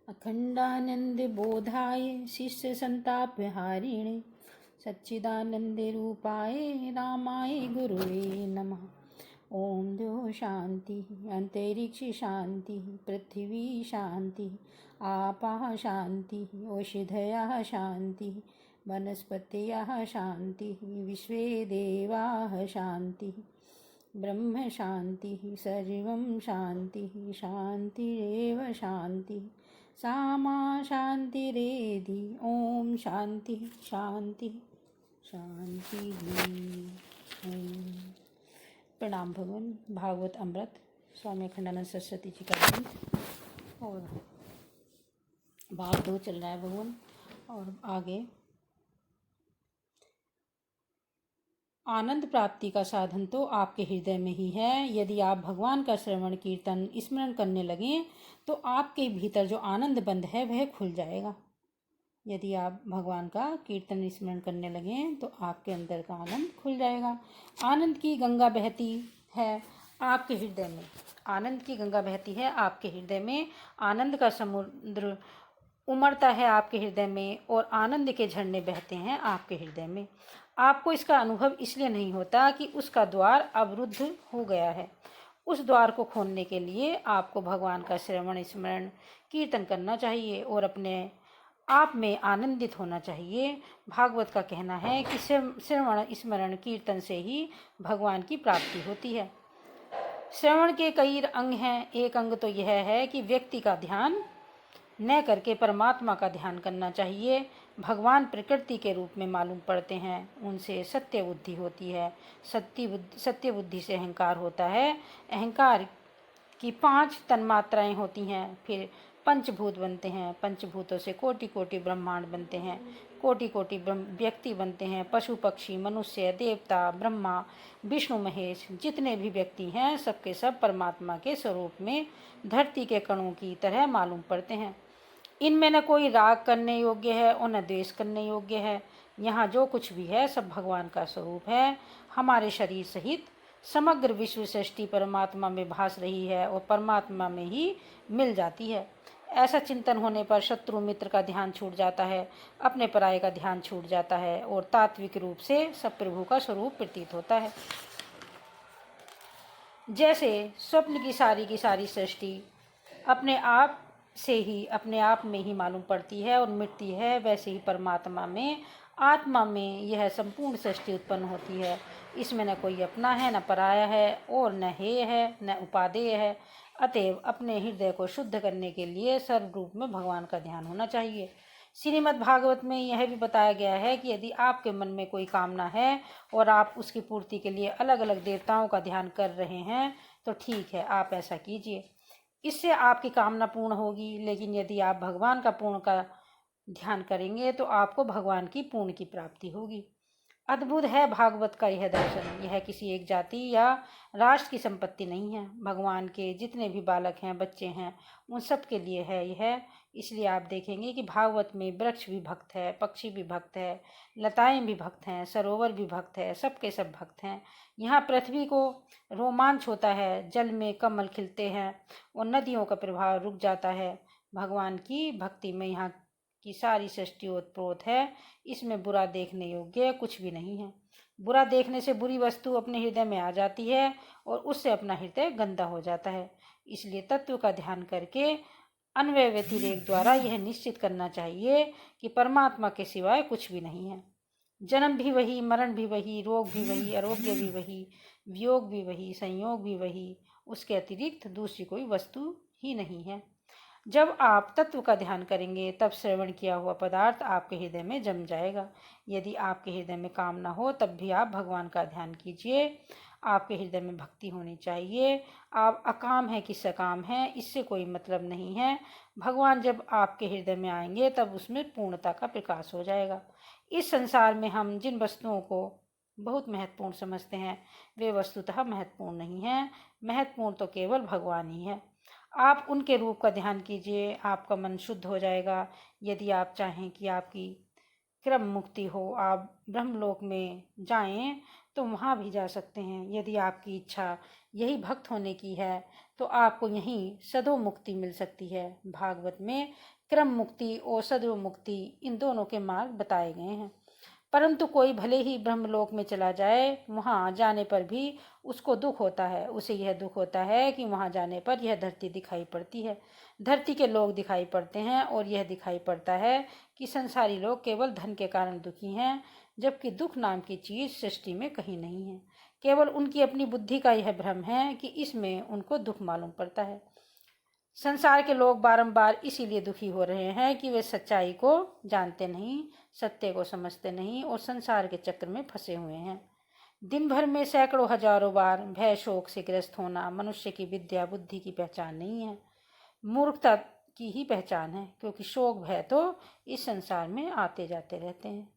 अखंडानंदबोधाय शिष्यसंतापहारिणे सच्चिदानंदरूपाय रामाय गुरुवे नमः। ओम द्यो शांति अंतरिक्ष शांति पृथ्वी शांति आपः शांति औषधयः शांति वनस्पतयः शांति विश्वे देवाः शांति ब्रह्म शांति सर्वं शांति शांतिरेव शांति सामा शांतिरेधि। ओम शांति शांति शांति। ओम। प्रणाम भगवान। भागवत अमृत स्वामी अखंडानंद सरस्वती जी का दिन और भाग 2 चल रहा है भगवान। और आगे आनंद प्राप्ति का साधन तो आपके हृदय में ही है। यदि आप भगवान का श्रवण कीर्तन स्मरण करने लगें तो आपके भीतर जो आनंद बंद है वह खुल जाएगा। यदि आप भगवान का कीर्तन स्मरण करने लगें तो आपके अंदर का आनंद खुल जाएगा। आनंद की गंगा बहती है आपके हृदय में। आनंद की गंगा बहती है आपके हृदय में। आनंद का समुद्र उमड़ता है आपके हृदय में और आनंद के झरने बहते हैं आपके हृदय में। आपको इसका अनुभव इसलिए नहीं होता कि उसका द्वार अवरुद्ध हो गया है। उस द्वार को खोलने के लिए आपको भगवान का श्रवण स्मरण कीर्तन करना चाहिए और अपने आप में आनंदित होना चाहिए। भागवत का कहना है कि श्रवण स्मरण कीर्तन से ही भगवान की प्राप्ति होती है। श्रवण के कई अंग हैं। एक अंग तो यह है कि व्यक्ति का ध्यान न करके परमात्मा का ध्यान करना चाहिए। भगवान प्रकृति के रूप में मालूम पड़ते हैं। उनसे सत्य बुद्धि होती है। सत्य बुद्धि से अहंकार होता है। अहंकार की 5 तन्मात्राएं होती हैं। फिर पंचभूत बनते हैं। पंचभूतों से कोटि कोटि ब्रह्मांड बनते हैं। कोटि कोटि व्यक्ति बनते हैं। पशु पक्षी मनुष्य देवता ब्रह्मा विष्णु महेश जितने भी व्यक्ति हैं सबके सब परमात्मा के स्वरूप में धरती के कणों की तरह मालूम पड़ते हैं। इनमें न कोई राग करने योग्य है और न द्वेष करने योग्य है। यहाँ जो कुछ भी है सब भगवान का स्वरूप है। हमारे शरीर सहित समग्र विश्व सृष्टि परमात्मा में भास रही है और परमात्मा में ही मिल जाती है। ऐसा चिंतन होने पर शत्रु मित्र का ध्यान छूट जाता है। अपने पराये का ध्यान छूट जाता है और तात्विक रूप से सब प्रभु का स्वरूप प्रतीत होता है। जैसे स्वप्न की सारी सृष्टि अपने आप से ही अपने आप में ही मालूम पड़ती है और मिटती है, वैसे ही परमात्मा में आत्मा में यह संपूर्ण सृष्टि उत्पन्न होती है। इसमें न कोई अपना है न पराया है और न हेय है न उपादेय है। अतएव अपने हृदय को शुद्ध करने के लिए सर्वरूप में भगवान का ध्यान होना चाहिए। श्रीमद् भागवत में यह भी बताया गया है कि यदि आपके मन में कोई कामना है और आप उसकी पूर्ति के लिए अलग अलग देवताओं का ध्यान कर रहे हैं तो ठीक है, आप ऐसा कीजिए। इससे आपकी कामना पूर्ण होगी। लेकिन यदि आप भगवान का पूर्ण का ध्यान करेंगे तो आपको भगवान की पूर्ण की प्राप्ति होगी। अद्भुत है भागवत का यह दर्शन। यह किसी एक जाति या राष्ट्र की संपत्ति नहीं है। भगवान के जितने भी बालक हैं बच्चे हैं उन सब के लिए है यह। इसलिए आप देखेंगे कि भागवत में वृक्ष भी भक्त है, पक्षी भी भक्त है, लताएं भी भक्त हैं, सरोवर भी भक्त है, सबके सब भक्त हैं। यहाँ पृथ्वी को रोमांच होता है, जल में कमल खिलते हैं और नदियों का प्रवाह रुक जाता है। भगवान की भक्ति में यहाँ की सारी सृष्टि ओतप्रोत है। इसमें बुरा देखने योग्य कुछ भी नहीं है। बुरा देखने से बुरी वस्तु अपने हृदय में आ जाती है और उससे अपना हृदय गंदा हो जाता है। इसलिए तत्व का ध्यान करके अन्वय व्यतिरेक द्वारा यह निश्चित करना चाहिए कि परमात्मा के सिवाय कुछ भी नहीं है। जन्म भी वही, मरण भी वही, रोग भी वही, आरोग्य भी वही, वियोग भी वही, संयोग भी वही। उसके अतिरिक्त दूसरी कोई वस्तु ही नहीं है। जब आप तत्व का ध्यान करेंगे तब श्रवण किया हुआ पदार्थ आपके हृदय में जम जाएगा। यदि आपके हृदय में काम ना हो तब भी आप भगवान का ध्यान कीजिए। आपके हृदय में भक्ति होनी चाहिए। आप अकाम है कि सकाम है इससे कोई मतलब नहीं है। भगवान जब आपके हृदय में आएंगे तब उसमें पूर्णता का प्रकाश हो जाएगा। इस संसार में हम जिन वस्तुओं को बहुत महत्वपूर्ण समझते हैं वे वस्तुतः महत्वपूर्ण नहीं हैं। महत्वपूर्ण तो केवल भगवान ही है। आप उनके रूप का ध्यान कीजिए, आपका मन शुद्ध हो जाएगा। यदि आप चाहें कि आपकी क्रम मुक्ति हो, आप ब्रह्मलोक में जाएं तो वहाँ भी जा सकते हैं। यदि आपकी इच्छा यही भक्त होने की है तो आपको यहीं सदो मुक्ति मिल सकती है। भागवत में क्रम मुक्ति और सदो मुक्ति इन दोनों के मार्ग बताए गए हैं। परंतु कोई भले ही ब्रह्मलोक में चला जाए, वहां जाने पर भी उसको दुख होता है। उसे यह दुख होता है कि वहां जाने पर यह धरती दिखाई पड़ती है, धरती के लोग दिखाई पड़ते हैं, और यह दिखाई पड़ता है कि संसारी लोग केवल धन के कारण दुखी हैं, जबकि दुख नाम की चीज सृष्टि में कहीं नहीं है। केवल उनकी अपनी बुद्धि का यह भ्रम है कि इसमें उनको दुख मालूम पड़ता है। संसार के लोग बारंबार इसीलिए दुखी हो रहे हैं कि वे सच्चाई को जानते नहीं, सत्य को समझते नहीं, और संसार के चक्र में फंसे हुए हैं। दिन भर में सैकड़ों हजारों बार भय शोक से ग्रस्त होना मनुष्य की विद्या बुद्धि की पहचान नहीं है, मूर्खता की ही पहचान है, क्योंकि शोक भय तो इस संसार में आते जाते रहते हैं।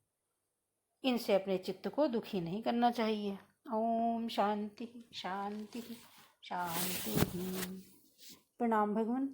इनसे अपने चित्त को दुखी नहीं करना चाहिए। ओम शांति शांति शांति। प्रणाम भगवान।